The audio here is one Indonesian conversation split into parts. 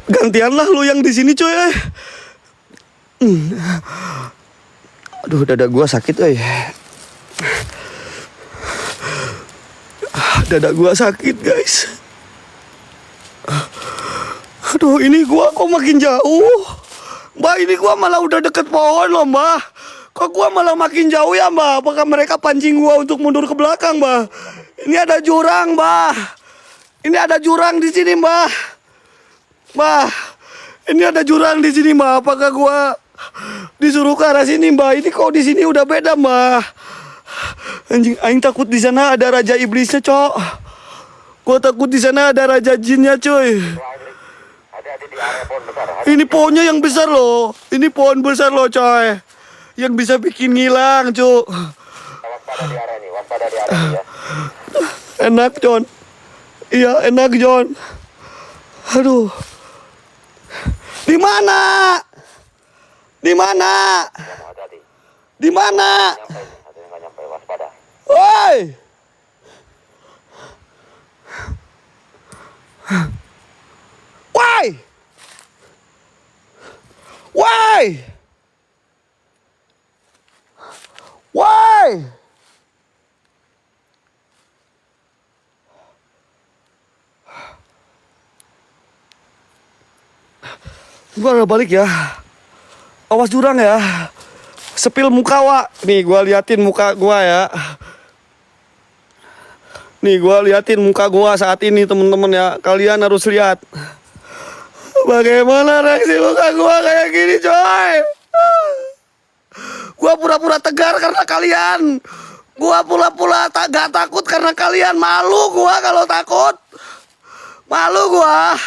Gantianlah lu yang di sini coy. Aduh, dada gua sakit Dada gua sakit guys. Aduh, ini gua kok makin jauh. Mbak, ini gua malah udah deket pohon loh mbak. Kok gua malah makin jauh ya mbak? Apakah mereka pancing gua untuk mundur ke belakang mbak? Ini ada jurang mbak. Ini ada jurang di sini mbak. Mbak, ini ada jurang di sini mbak. Apakah gua disuruh ke arah sini mbak? Ini kok di sini udah beda mbak. Anjing, aing takut di sana ada raja iblisnya cok. Gua takut di sana ada raja jinnya cuy. Ini pohonnya yang besar loh. Ini pohon besar loh coy. Yang bisa bikin ngilang cuk. Waspada di area ini ya. Enak John. Iya enak John. Aduh. Di mana? Di mana? Hati-hati. Di mana? Ada yang nggak nyampe, waspada. Woi. Woi. Woi. Woi. Gua udah balik ya. Awas jurang ya. Sepil muka wa. Nih gua liatin muka gua ya. Nih gua liatin muka gua saat ini temen-temen ya. Kalian harus lihat. Bagaimana reaksi muka gua kayak gini coy. Gua pura-pura tegar karena kalian. Gua pura-pura gak takut karena kalian. Malu gua kalau takut. Malu gua.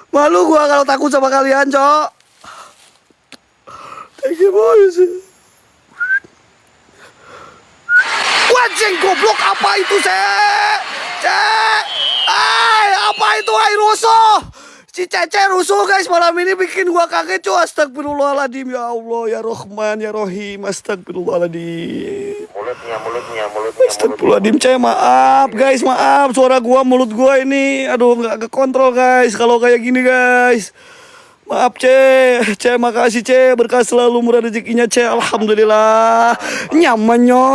Malu gua kalau takut sama kalian, cok. Thank you, boys. Wajeng goblok, apa itu, Cek? Apa itu, rusuh? Si Cece rusuh, guys. Malam ini bikin gua kaget, cok. Astagfirullahaladzim, ya Allah, ya Rahman, ya Rahim. Astagfirullahaladzim. Mulutnya. Astagfirullahaladzim, Cek, maaf guys, maaf. Suara gua, mulut gua ini, aduh gak kekontrol guys. Kalau kayak gini guys. Maaf Ce, makasih Ce. Berkah selalu, murah rezekinya Ce. Alhamdulillah. Nyamannya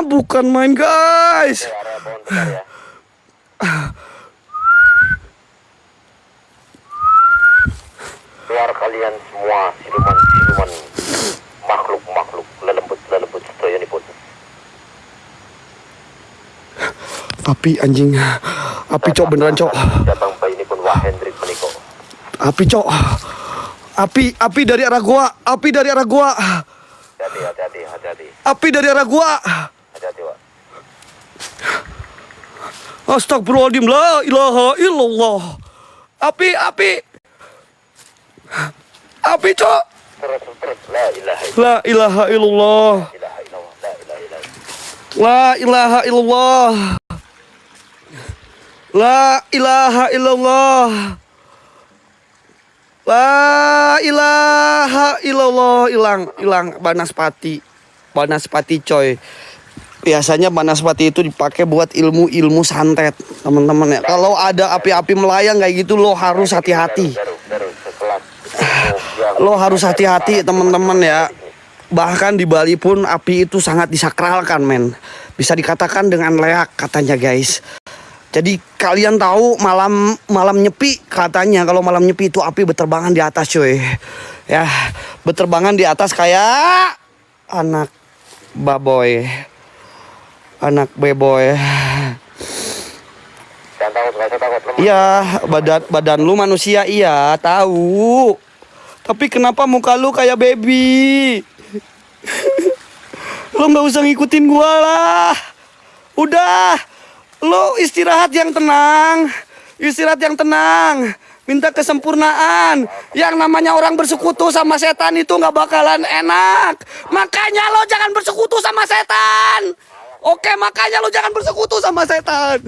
bukan main guys. Area pohon besar ya. Keluar kalian semua, siluman makhluk lelembut sedoyonipun. Api anjing. Api cok, beneran cok. Datang bayi ini pun Wah Hendrik meniko. Api cok. Api dari arah gua. Api dari arah gua. Hati-hati. Api dari arah gua. Hati-hati, Wak. Astagfirullahaladzim, la ilaha illallah. Api. Api cok. Terus. La ilaha illallah. La ilaha illallah. La ilaha illallah. La ilaha illallah. Hilang Banaspati coy. Biasanya Banaspati itu dipakai buat ilmu santet, teman-teman ya. Kalau ada api-api melayang kayak gitu lo harus hati-hati. Lo harus hati-hati teman-teman ya. Bahkan di Bali pun api itu sangat disakralkan men. Bisa dikatakan dengan leak katanya guys. Jadi kalian tahu malam nyepi katanya, kalau malam nyepi itu api berterbangan di atas cuy. Ya, berterbangan di atas kayak anak baboy. Anak beboy. Jangan takut. Iya, badan lu manusia iya, tahu. Tapi kenapa muka lu kayak baby? Lu nggak usah ngikutin gua lah. Udah, lu istirahat yang tenang. Minta kesempurnaan. Yang namanya orang bersekutu sama setan itu nggak bakalan enak. Makanya lo jangan bersekutu sama setan. Oke, makanya lo jangan bersekutu sama setan.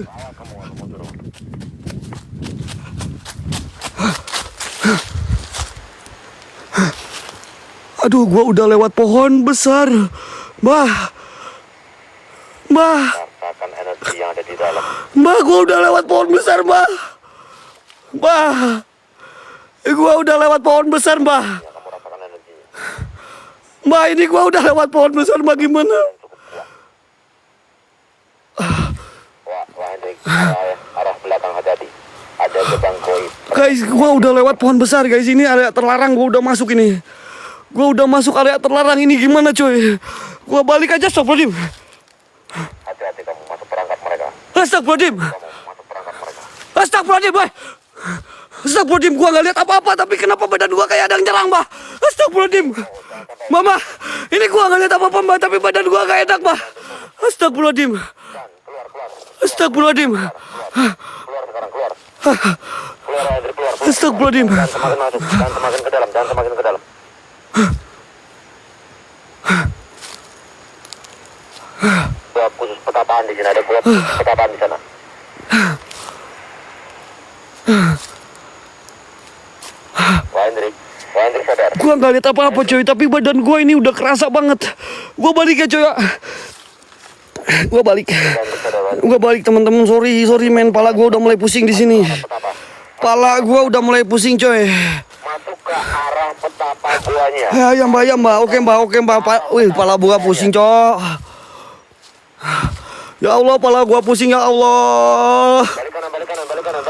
Aduh, gua udah lewat pohon besar. Mbah. Rasakan energi yang ada di dalam. Mbah, gua udah lewat pohon besar, Mbah. Mbah. Gua udah lewat pohon besar, Mbah. Ya, kamu rasakan energinya. Mbah, ini gua udah lewat pohon besar, Mbah, gimana? Yang cukup kuat. Wah Hendrik, arah belakang hati-hati. Ada gerbang goib. Guys, gua udah lewat pohon besar, guys. Ini area terlarang, gua udah masuk ini. Gua udah masuk area terlarang ini, gimana, coy? Gua balik aja, astagfirullahaladzim. Hati-hati kamu masuk perangkap mereka. Astagfirullahaladzim. Kamu masuk perangkap mereka. Astagfirullahaladzim, Mbah. Astagfirullahaladzim, gua nggak lihat apa-apa, tapi kenapa badan gua kayak ada yang nyerang, Mbah? Astagfirullahaladzim. Mama, ini gua nggak lihat apa-apa, Mbah, tapi badan gua kayak enak, Mbah. Astagfirullahaladzim. Keluar. Astagfirullahaladzim. Keluar sekarang, keluar. Keluar Hendrik, keluar. Astagfirullahaladzim. Jangan semakin masuk, jangan semakin ke dalam, jangan semakin ke dalam. Gua khusus petapaan di sini, ada gua petapaan di sana. Wah Hendrik sadar. Gua nggak lihat apa-apa, coy, tapi badan gua ini udah kerasa banget. Gua balik ya, coy. Ya. Gua balik. Hendrik sadar. Gua balik, teman-teman. Sorry, men. Pala gua udah mulai pusing di sini. Petapa. Pala gua udah mulai pusing, coy. Masuk ke arah petapa guanya. Ya, Mbak. Oke, Mbak. Wih, pala gua pusing, cok. Ya Allah, pala gua pusing, ya Allah. Balik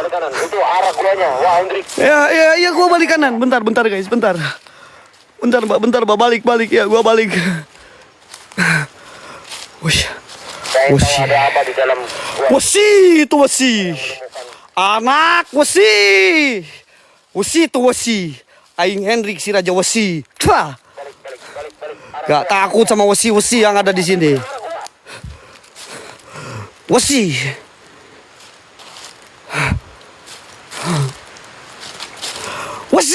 kanan. Itu arah guanya. Wah Hendrik. Ya, gua balik kanan. Bentar, guys, bentar. Bentar, Mbak. Balik. Ya, gua balik. Wih. Saya tahu ada apa di dalam gua. Wesi. Anak wesi. Wesi. Aing Hendrik si Raja Wesi. Wah. Balik. Gak takut sama wesi yang ada di sini. Wesi. Bukan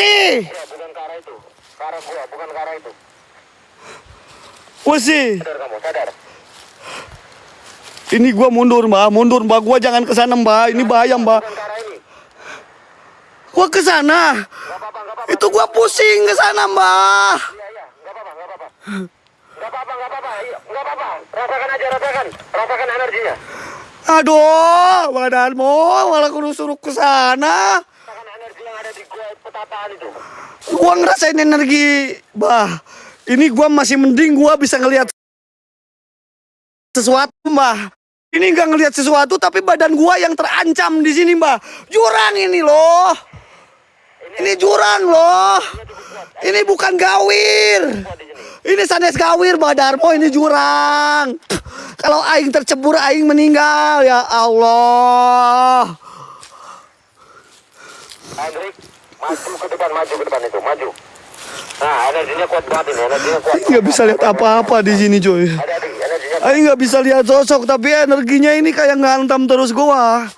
ke arah itu. Ke arah gua, bukan ke arah itu. Wesi. Sadar kamu, sadar. Ini gua mundur, Mbak. Gua jangan ke sana, Mbak. Ini bahaya, Mbak. Bukan ke arah ini. Gua ke sana. Enggak apa-apa. Itu gua pusing ke sana, Mbak. Iya, enggak apa-apa. Iya, enggak apa-apa. Rasakan aja. Rasakan energinya. Aduh, badanmu malah kudu suruh ke sana. Rasakan energi yang ada di gua petapaan itu. Gua ngerasain energi, Mbah. Ini gua masih mending gua bisa ngelihat sesuatu, Mbah. Ini nggak ngelihat sesuatu, tapi badan gua yang terancam di sini, Mbah. Jurang ini loh. Ini jurang loh. Ini bukan gawir. Ini sanes gawir, Badarmo. Ini jurang. Kalau aing tercebur, aing meninggal. Ya Allah. Hendrik, maju ke depan itu, maju. Nah, energinya kuat banget ini, energinya kuat. Aing nggak bisa lihat apa-apa di sini, coy. Hati-hati, energinya. Aing nggak bisa lihat sosok, tapi energinya ini kayak ngantam terus gua.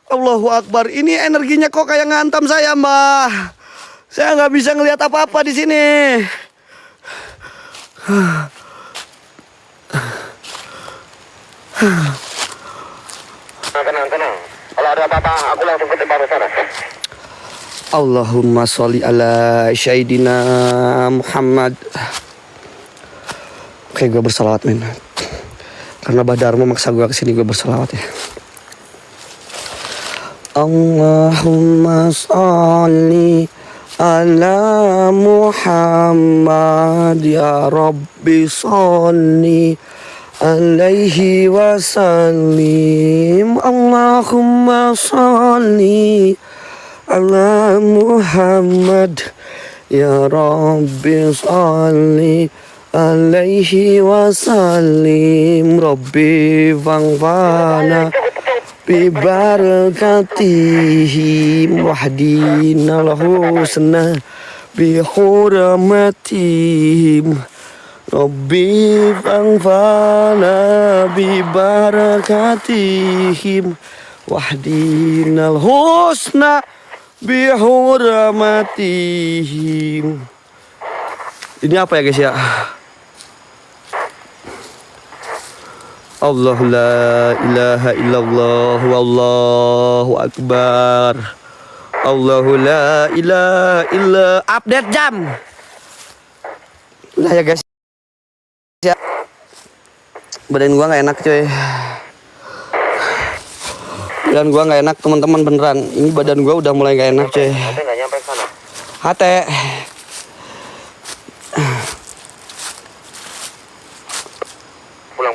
Allahu Akbar. Ini energinya kok kayak ngantam saya, Mbah. Saya nggak bisa ngelihat apa-apa di sini. Tenang. Kalau ada apa-apa, aku langsung ke depan sana. Allahumma sholli ala Sayyidina Muhammad. Oke, gue bersalawat, men. Karena Badarmo maksa gue kesini, gue bersalawat ya. Allahumma sholli ala Muhammad, ya Rabbi sholli alaihi wasallim. Allahumma sholli ala Muhammad, ya Rabbi sholli alaihi wasallim. Rabbi fangfana bibarakatihim wahdinal husna bihurmatihim. Rabbi fangfana bibarakatihim wahdinal husna bihurmatihim. Ini apa ya, guys ya? Allah la ilaha illallah wallahu akbar. Allahu la ilaha illa. Update jam. Udah ya, guys. Ya. Badan gua nggak enak, coy. Badan gua nggak enak, teman-teman, beneran. Ini badan gua udah mulai nggak enak, coy. Nanti nggak nyampe sana. Hate. Pulang.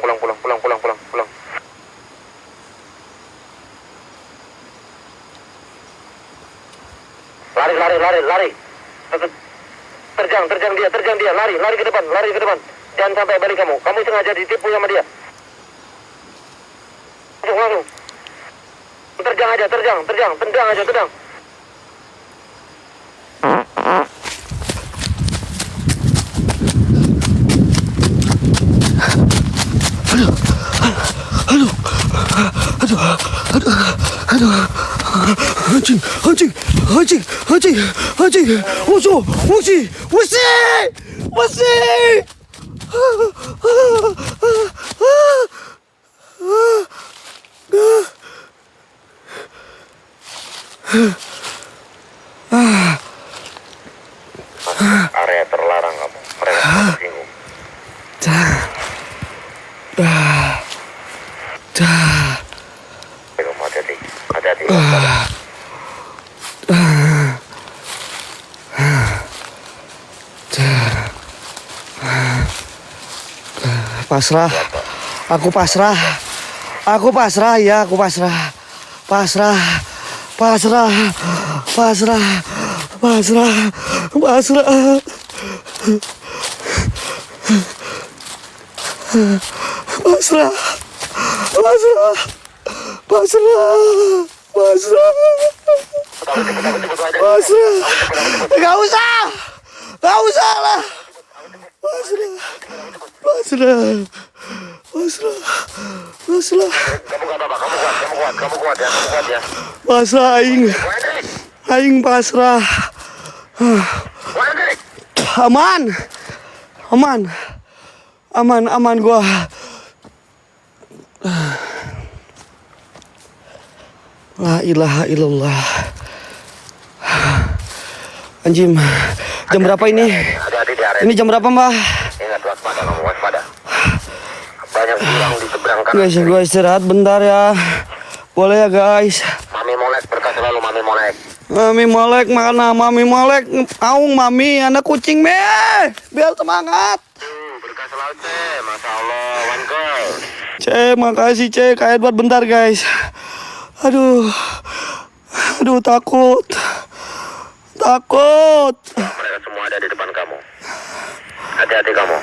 Lari. Terjang dia, lari ke depan. Jangan sampai balik kamu. Kamu sengaja ditipu sama dia. Langsung. Terjang aja. Anjing. Wusi. Area terlarang kamu. Mereka tersinggung. Kamu hati-hati. Pasrah. Aku pasrah. Gak usah lah. Pasrah. Kamu kuat ya. Pasrah aing pasrah. Aman gua. La ilaha illallah. Anjing, jam berapa ini? Hati-hati di area. Ini jam berapa, Mbah? Ingat waspada. Banyak jurang di seberang kanan. Guys, gue istirahat bentar ya. Boleh ya, guys. Mami Molek berkah selalu Mami Molek. Mami Molek, aung mami, anak kucing biar semangat. Berkah selalu teh, masya Allah, one girl. Makasih Kak Edward bentar guys. Aduh takut. Mereka semua ada di depan kamu. Hati-hati kamu.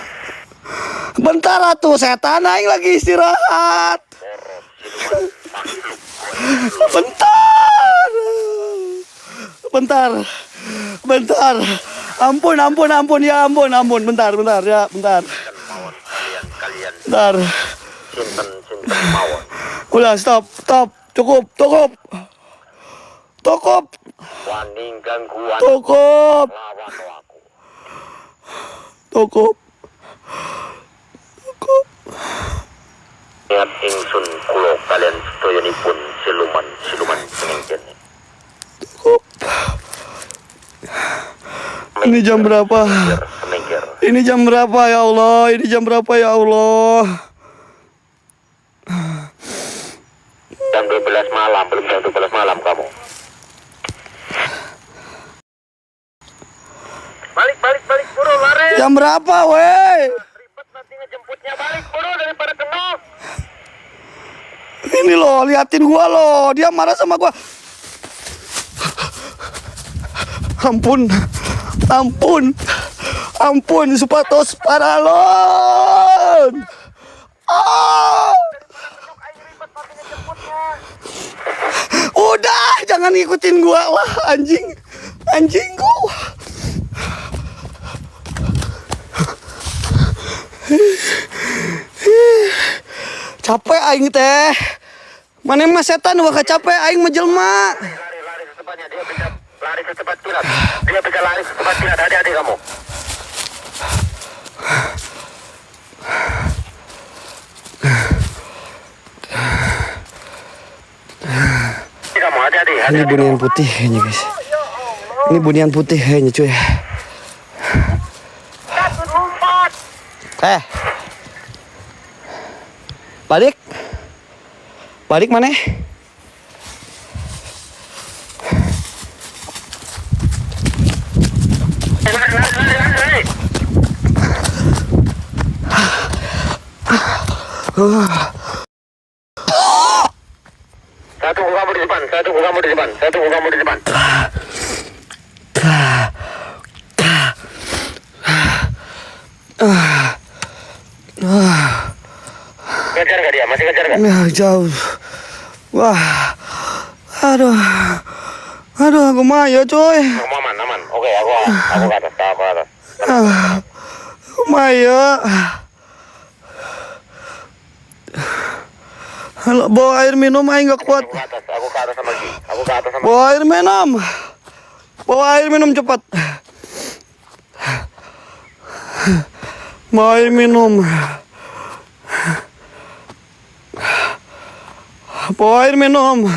Bentar atuh setan, aing lagi istirahat. Bentar. Ampun ya, ampun. Bentar ya, bentar. Kalian. Bentar. Simpen mawon. Udah, stop. Cukup. Waning gangguan. Cukup. Lawan aku. Cukup. Niat ingsun kulo kalian sedoyonipun siluman semingkin. Cukup. Ini jam berapa? Semingkir. Ini jam berapa ya Allah? Jam 12 malam, belum jam 12 malam kamu. Balik, buru, lari. Jam berapa, weh? Ribet nanti ngejemputnya, balik, buru, daripada kenal. Ini loh, liatin gua loh. Dia marah sama gua. Ampun, supatos paralon. Udah, jangan ikutin gua lah, anjingku. Capek aing teh. Mana mah setan wah capek aing mah jelema. Lari secepatnya, dia bisa lari secepat kilat. Hati-hati kamu. Hati-hati. Ini bunian putih kayaknya guys. Ini bunian putih kayaknya cuy. Balik mana? Saya tunggu kamu di depan. Saya tunggu kamu di depan. Saya tunggu kamu di depan. Kejar nggak dia? Masih kejar nggak? Ya, jauh. Wah. Aduh. Aduh, aku maya coy. Kamu aman, aman. Oke, aku ke atas, aku ke atas. Aku maya. Halo, bawa air minum aja nggak kuat. Aku ke atas sama Gi. Aku ke atas sama. Bawa air minum. Bawa air minum cepat. Bawa air minum. Bawa air minum.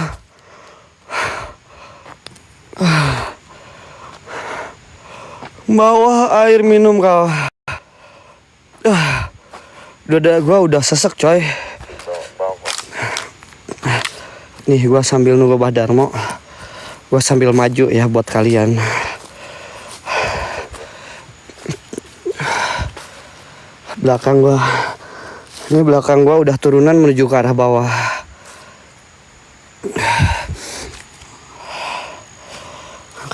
Bawa air minum kau. Dada gua udah sesek coy. Nih gua sambil nunggu Bah Darmo. Gua sambil maju ya buat kalian. Belakang gua. Ini belakang gua udah turunan menuju ke arah bawah.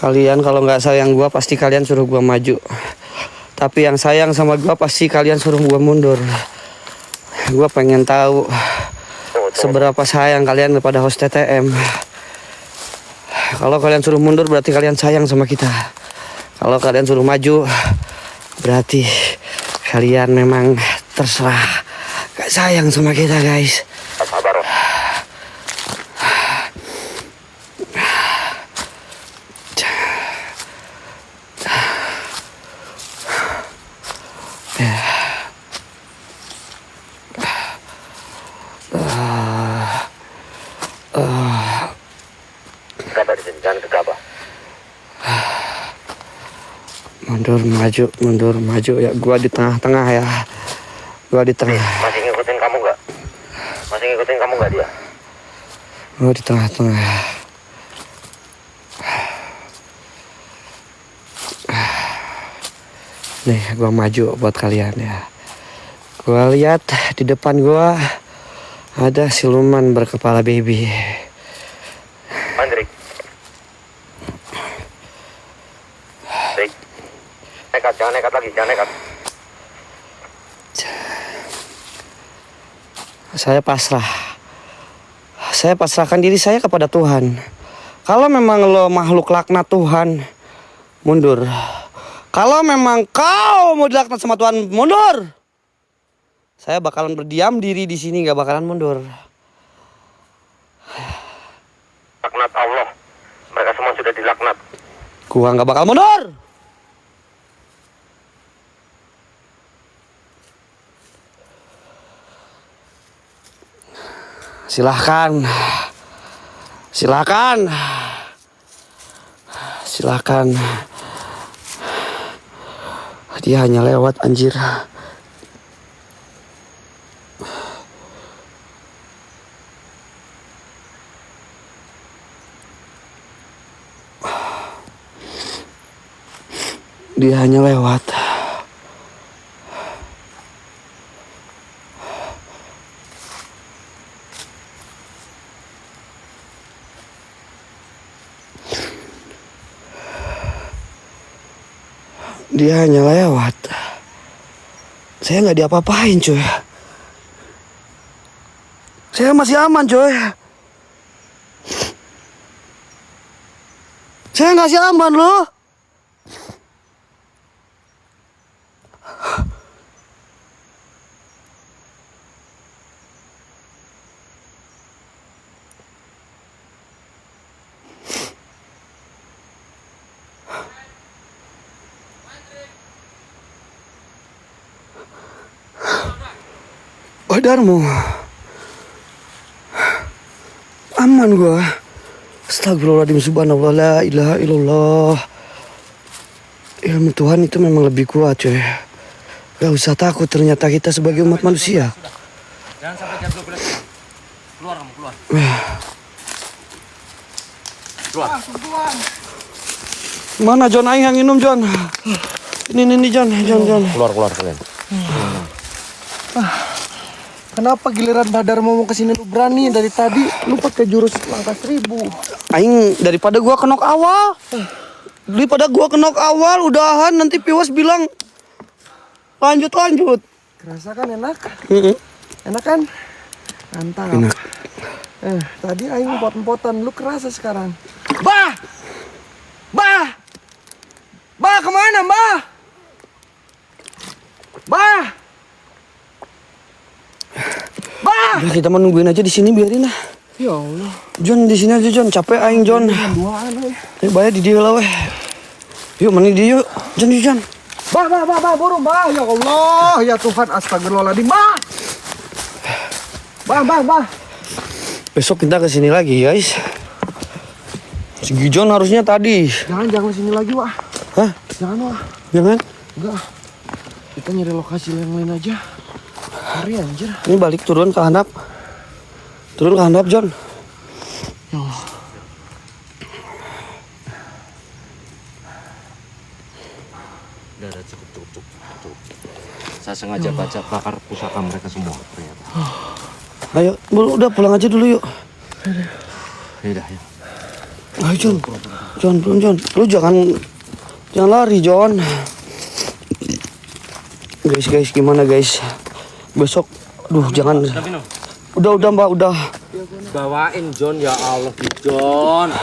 Kalian kalau nggak sayang gua pasti kalian suruh gua maju. Tapi yang sayang sama gua pasti kalian suruh gua mundur. Gua pengen tahu seberapa sayang kalian kepada host TTM. Kalau kalian suruh mundur berarti kalian sayang sama kita. Kalau kalian suruh maju berarti kalian memang terserah gak sayang sama kita guys. Sabar. Gegabah di sini, jangan gegabah. Mundur maju ya. Gua di tengah-tengah ya. Gua di tengah. Masih ngikutin kamu nggak? Masih ngikutin kamu nggak dia? Gua di tengah-tengah. Nih, gua maju buat kalian ya. Gua lihat di depan gua ada siluman berkepala baby. Andrik. Baik. Nekat, jangan nekat lagi, jangan nekat. Saya pasrah. Saya pasrahkan diri saya kepada Tuhan. Kalau memang lo makhluk laknat Tuhan, mundur. Kalau memang kau mau dilaknat sama Tuhan, mundur. Saya bakalan berdiam diri di sini, gak bakalan mundur. Laknat Allah. Mereka semua sudah dilaknat. Gua gak bakal mundur. Silahkan. Dia hanya lewat anjir. Dia hanya lewat. Dia hanya lewat. Saya nggak diapa-apain cuy. Saya masih aman cuy. Saya ngasih aman loh. Bah Darmo, aman gua. Astagfirullahaladzim, subhanallah, la ilaha illallah. Ilmu Tuhan itu memang lebih kuat coy. Gak usah takut, ternyata kita sebagai umat manusia. Jangan sampai jam 12. Keluar kamu, keluar. Keluar. Mana John aing yang minum John? Ini John. Keluar kalian. Kenapa giliran Badar mau kesini lu berani? Dari tadi lu pakai jurus langkah 1000. Aing daripada gua kenok awal. Udahan nanti Piwas bilang lanjut. Kerasa kan enak? Heeh. Enak kan? Mantap. Enak. Tadi aing empot-empotan, lu kerasa sekarang. Bah! Bah kemana, Bah? Udah kita menungguin aja di sini, biarin lah. Ya Allah. Jon di sini aja Jon, capek aing Jon. Duaan we. Bayar di dia lah weh. Yuk mani dia yuk. Jon. Bah, burung, bah. Ya Allah, ya Tuhan, astagfirullahaladzim, bah. Bah. Besok kita kesini lagi guys. Si Gijon harusnya tadi. Jangan sini lagi, Wah. Hah? Jangan, Wah. Jangan? Enggak. Kita nyari lokasi yang lain aja. Hari anjir. Ini balik turun ke handap. Jon. Udah cukup. Saya sengaja bakar pusaka mereka semua ternyata. Ayo, udah pulang aja dulu yuk. Ya. Ayo Jon. Lu jangan lari Jon. Guys, gimana guys? Besok, jangan. Udah Mbak, udah. Bawain John, ya Allah John.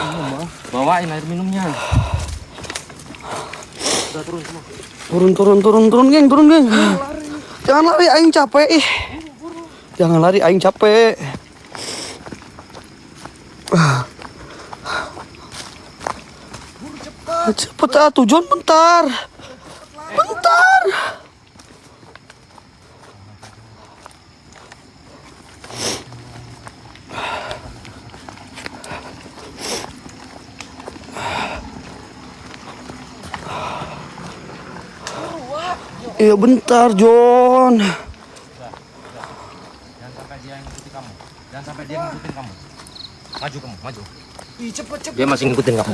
Bawain air minumnya. Udah turun semua. Turun geng. Jangan lari, aing capek ih. Jangan lari, aing capek. Cepet atuh Jon, bentar. Iya bentar Jon. Jangan sampai dia ngikutin kamu. Maju. Ih, cepet. Dia masih ngikutin kamu.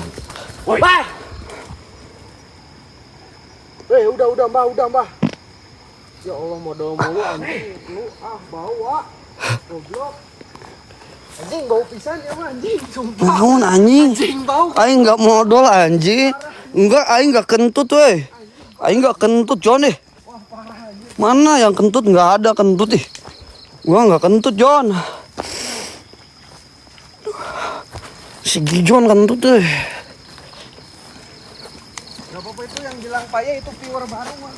Woi. Udah, Mbah. Ya Allah, modal mulu anjing. Lu bawa. Goblok. Anjing bau pisan ya, Mah, anjing. Sumpah. Naon anjing? Anjing bau. Aing nggak modal anjing. Enggak, aing nggak kentut weh. Aing nggak kentut Jon deh. Mana yang kentut? Nggak ada kentut ih. Gua nggak kentut Jon. Si Gijon kentut deh. Gak apa-apa, itu yang bilang payah itu viewer baru, Mah.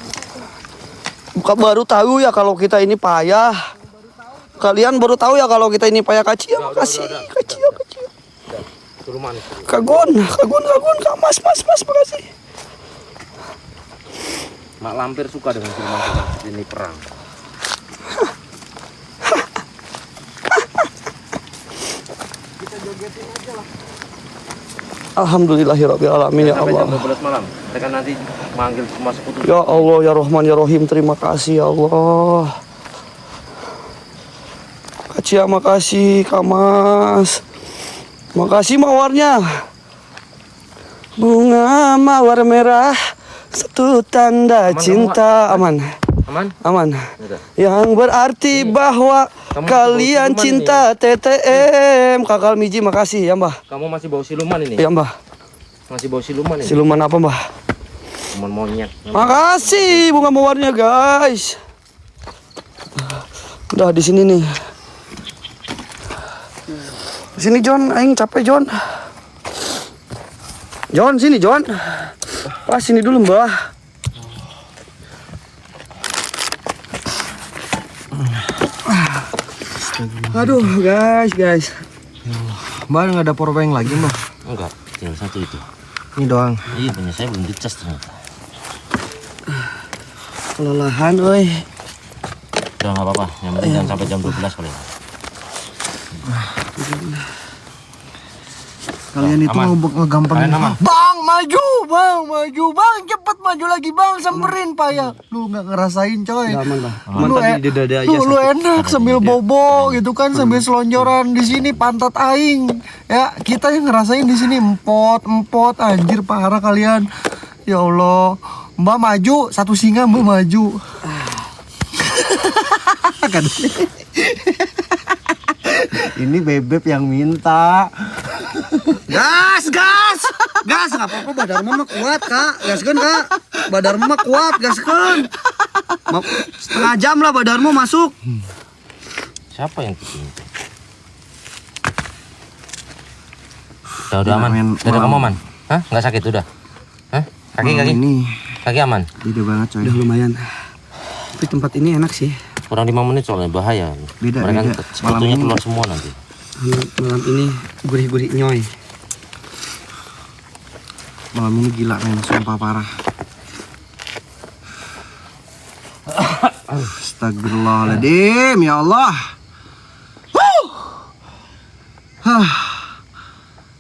Bukan baru tahu ya kalau kita ini payah. Kalian baru tahu ya kalau kita ini payah. Kacia, makasih. Kacia. Turun manis. Kagon, mas, makasih. Mak Lampir suka dengan film ini perang. Kita jogetin aja lah. Alhamdulillahirabbil alamin ya Sampai Allah. jam 12 malam. Mereka nanti manggil semua sekutu. Ya Allah, ya Rahman, ya Rahim, terima kasih ya Allah. Kacia, makasih, Kamas. Makasih mawarnya. Bunga mawar merah, satu tanda cinta. Aman. Udah. Yang berarti bahwa Kamu kalian masih cinta TTM. Kakak Miji, makasih ya Mbah. Kamu masih bau siluman ini? Ya Mbah. Masih bau siluman ini? Siluman apa Mbah? Siluman monyet. Makasih bunga mawarnya guys. Udah di sini nih. Di sini Jon, aing capek Jon. Jon sini Jon. Pas sini dulu Mbah. Aduh guys. Mbak nggak ada powerbank lagi, Mbak? Enggak, tinggal satu itu. Ini doang. Iya, punya saya belum dicas ternyata. Kelelahan oi. Udah nggak apa-apa, yang penting jangan sampai jam 12 kali. Kalian itu Aman. ngegampangin. Kalian aman. Bang, maju, bang, cepet maju lagi, bang, samperin payah. Lu nggak ngerasain, coy. Udah aman Bang. Lu, lu enak sambil bobo gitu kan, sambil selonjoran di sini pantat aing. Ya, kita yang ngerasain di sini empot, anjir parah kalian. Ya Allah, Mbak maju, satu singa Mbak maju. Kan Ini bebek yang minta. Gas, nggak apa-apa. Badar mah kuat kak, gaskeun kak. Badar mah kuat, gaskeun. Setengah jam lah badarmu masuk. Siapa yang bikin? Udah aman. Udah kamu aman? Hah? Nggak sakit udah? Hah? Kaki? Ini Kaki aman? beda banget coy. Udah lumayan. Tapi tempat ini enak sih. Kurang 5 menit soalnya bahaya. Beda. Mereka sekutunya keluar semua nanti. Malam ini gurih-gurih nyoy. Malam ini gila men, sumpah parah. Astagfirullahaladzim, ya Allah.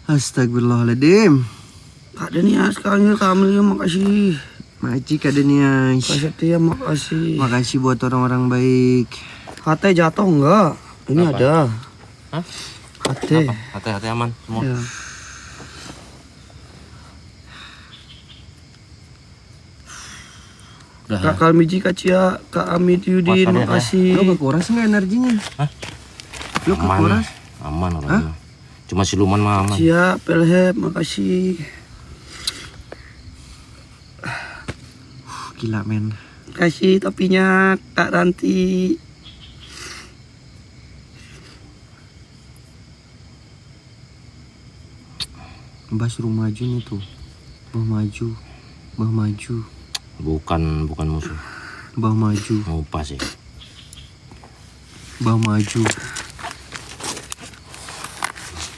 Astagfirullahaladzim. Kak Denia sekarang ini kami makasih. Makasih Kak Denia. Kak Setia makasih. Makasih buat orang-orang baik. HT jatuh enggak? Ini Apa? ada. Hah? HT. Hati-hati aman semua. Ya. Udah Kak Kalmiji, Kak Cia, Kak Amit Yudin, Puas, makasih. Lu kekuras nggak energinya? Hah? Lu kekuras? Aman orangnya. Cuma siluman mah aman. Cia, Pelhep, makasih. Gila men. Kasih topinya Kak Ranti. Mbah suruh maju nih tuh. Mbah maju. Mbah maju. Bukan musuh. Mbah maju. Mau pas ya. Mbah maju.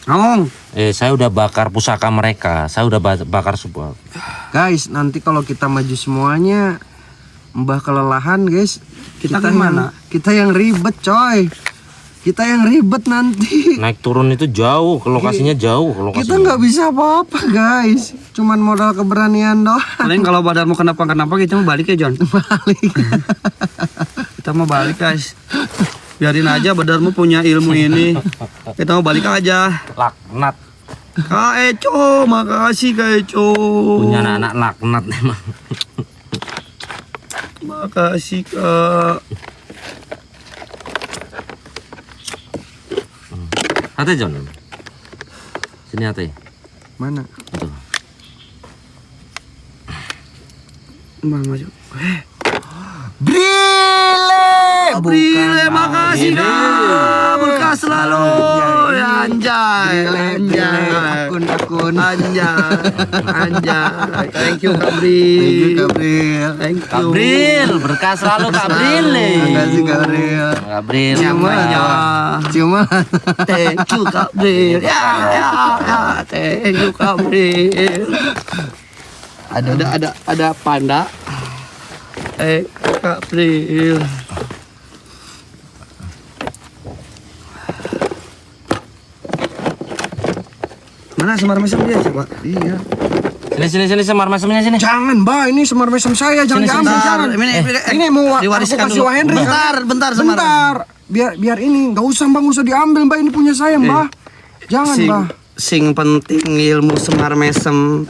Ngomong. Saya udah bakar pusaka mereka. Saya udah bakar sebuah. Guys, nanti kalau kita maju semuanya, Mbah kelelahan guys. Kita gimana? Kita yang ribet coy. Kita yang ribet nanti. Naik turun itu jauh, ke lokasinya jauh. Kita nggak bisa apa-apa guys. Cuman modal keberanian doang. Paling kalau badanmu kenapa-kenapa kita mau balik ya John. Balik. Kita mau balik guys. Biarin aja badanmu punya ilmu ini. Kita mau balik aja. Laknat. Kak Eco, makasih Kak Eco. Punya anak-anak laknat emang. Makasih Kak. Hati John. Sini hati. Mana? Itu. Mbak maju. Brile. Brile, makasih Kak. Berkah selalu. Anjay. Akun. Anjay. Thank you Kak Thank you Bril. Gabriel. Thank you. Kabril, berkah selalu Kabril. Makasih Gabriel. Kabril. Cuma Thank you Kak Bril. Ya. Thank you Kak Bril. Ada panda. Kak Bril. Mana semar mesem dia coba? iya. Sini semar mesemnya sini. Jangan, Mbak, ini semar mesem saya, jangan diambil, jangan. Ini mau diwariskan aku kasih dulu. Wah Henry. Bentar semar. Bentar. Biar ini nggak usah Mbak, nggak usah diambil Mbak, ini punya saya Mbak. Jangan Mbak. Sing penting ilmu semar mesem.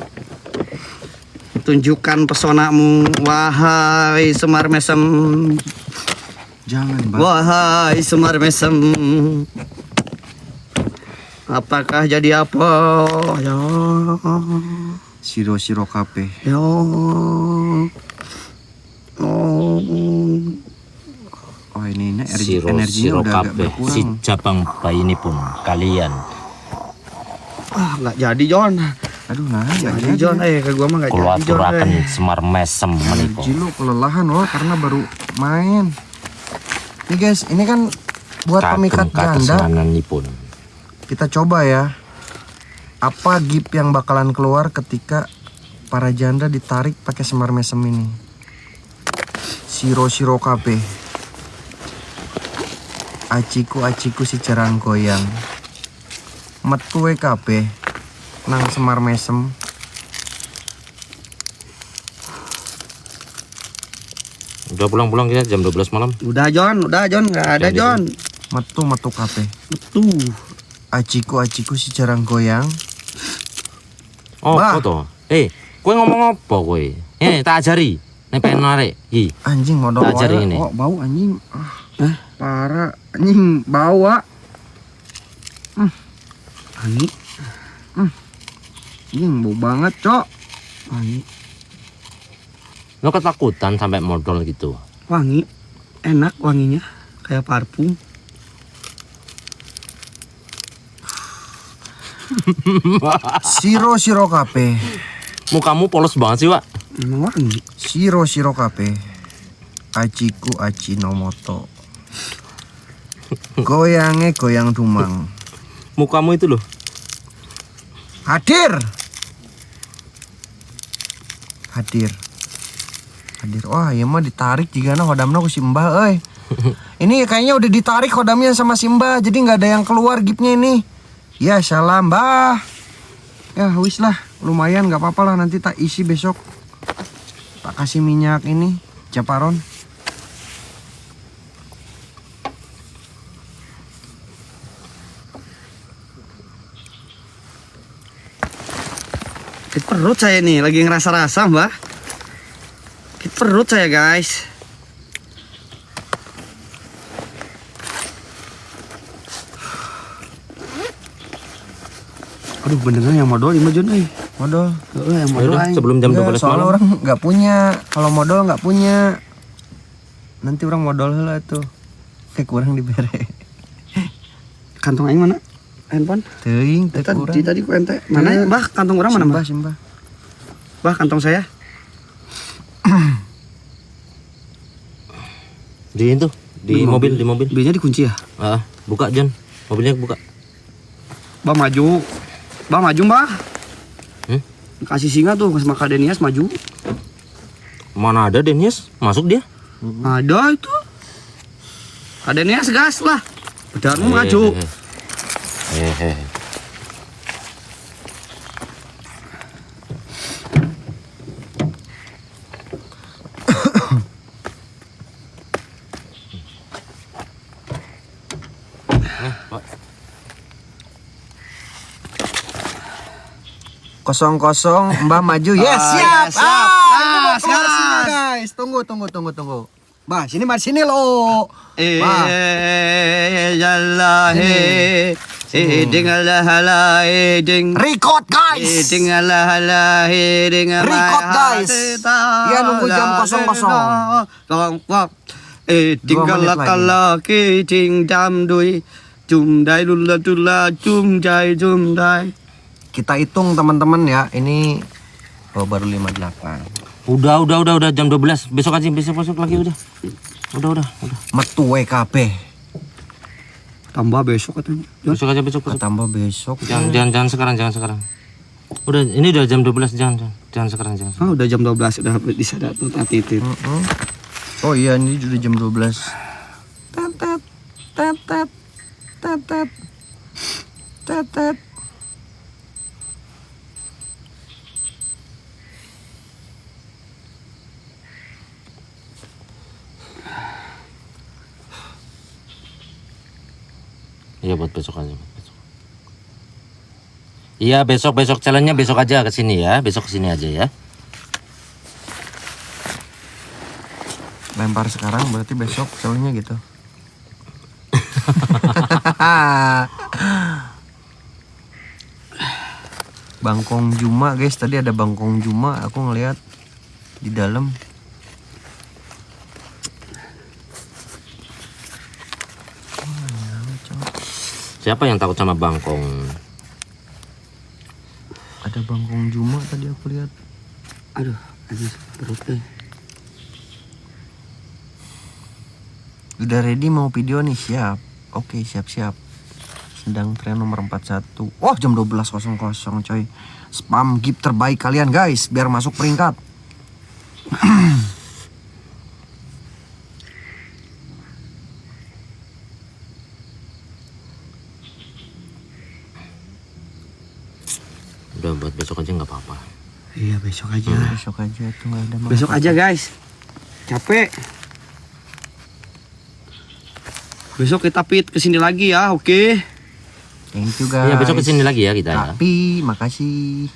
Tunjukkan pesonamu, wahai semar mesem. Jangan Mbak. Wahai semar mesem. Apakah jadi apa? Ya. Siro kape. Ya. Oh. Oh ini Siro energinya udah agak kape. Si berkurang. cabang bayi ini pun kalian. Nggak jadi John. Aduh nah, Jadi John, ke gua mah nggak Kalau jadi John. aturakan semar mesem meniko. Energi lu kelelahan loh karena baru main. Nih guys, ini kan buat pemikat kata janda. senganan nipun. Kita coba ya. Apa gift yang bakalan keluar ketika para janda ditarik pakai semar mesem ini? Siro kape. Aciku si cerang goyang. Metu kape. Nang semar mesem. Udah pulang kita jam 12 malam. Udah John, nggak ada John. Metu kape. Tuh. Aciku si cerang goyang. Oh, Bah. foto. Kowe ngomong apa kowe? Tak ajari. Nek pengen narik. Anjing modal Tak ajarin ini. Oh, bau anjing. Hah? Parah, anjing bawa. Wangi. Anjing bau banget, Cok. Wangi. Lo ketakutan sampai modal gitu. Wangi. Enak wanginya. Kayak parfum. Siro kape. Mukamu polos banget sih, Wak. Emang wangi. Siro kape. Ajiku Ajinomoto. Goyange goyang dumang. Mukamu itu loh. Hadir. Wah, ya mah ditarik jigana hodamna ku si Mbah euy. Ini kayaknya udah ditarik hodamnya sama si Mbah, jadi nggak ada yang keluar gipnya ini. Ya salam Mbah. Ya wis lah, lumayan nggak apa-apa lah, nanti tak isi besok. Tak kasih minyak ini, Japaron. Sakit perut saya nih, lagi ngerasa-rasa, Mbah. Sakit perut saya, guys. Aduh, beneran yang modal 5 Jon, Modal. yang modal. Yaudah, sebelum jam 12 Soalnya malam. orang nggak punya, kalau modal nggak punya. Nanti orang modal lah tuh. Kayak kurang dibere. Kantong aing mana? Handphone? Teuing, teu kurang. Tadi ku ente. Mana? Mbah, kantong orang mana, Mbah? Simbah. Mbah, kantong saya. Di itu, di mobil. Bilnya dikunci ya? Buka John, mobilnya buka. Mbah maju. Mbah maju, Mbah. Kasih singa tuh sama Kak Denias maju. Mana ada Denias? Masuk dia? Ada itu. Kak Denias gas lah. Bedarmu maju. Kosong Mbah maju. Yes, siap. siap. Ini mau Gas, keluar gas. sini, guys. Tunggu. Mbah, sini lo. Mbah. Record, guys. Record, guys. Ya, nunggu jam 00. 2 menit lagi. Ting dam dui. Jum dai lula jum jai. Kita hitung teman-teman ya. Ini baru 58. Udah jam 12. Besok aja, besok lagi udah. Udah. Metu WKP. Tambah besok katanya. Besok aja. Tambah besok. Jangan sekarang. Udah, ini udah jam 12, jangan sekarang. Udah jam 12 udah bisa datang titit. Oh iya, ini udah jam 12. Tetet. Iya, buat besok aja. Iya, besok challenge-nya besok aja ke sini ya. Besok ke sini aja ya. Lempar sekarang berarti besok soalnya gitu. Bangkong Juma, guys. Tadi ada Bangkong Juma, aku ngeliat di dalam. Siapa yang takut sama bangkong? Ada Bangkong Juma tadi aku lihat. Aduh, aduh perut deh. Udah ready mau video nih? Siap. Oke, siap. Sedang tren nomor 41. Oh, jam 12.00 coy. Spam gift terbaik kalian guys, biar masuk peringkat. Udah, buat besok aja nggak apa-apa. Iya, besok aja. Besok aja tuh nggak ada masalah. Besok aja, guys. Capek. Besok kita kesini lagi ya, oke? Thank you guys. Iya, besok kesini lagi ya kita ya. Tapi makasih.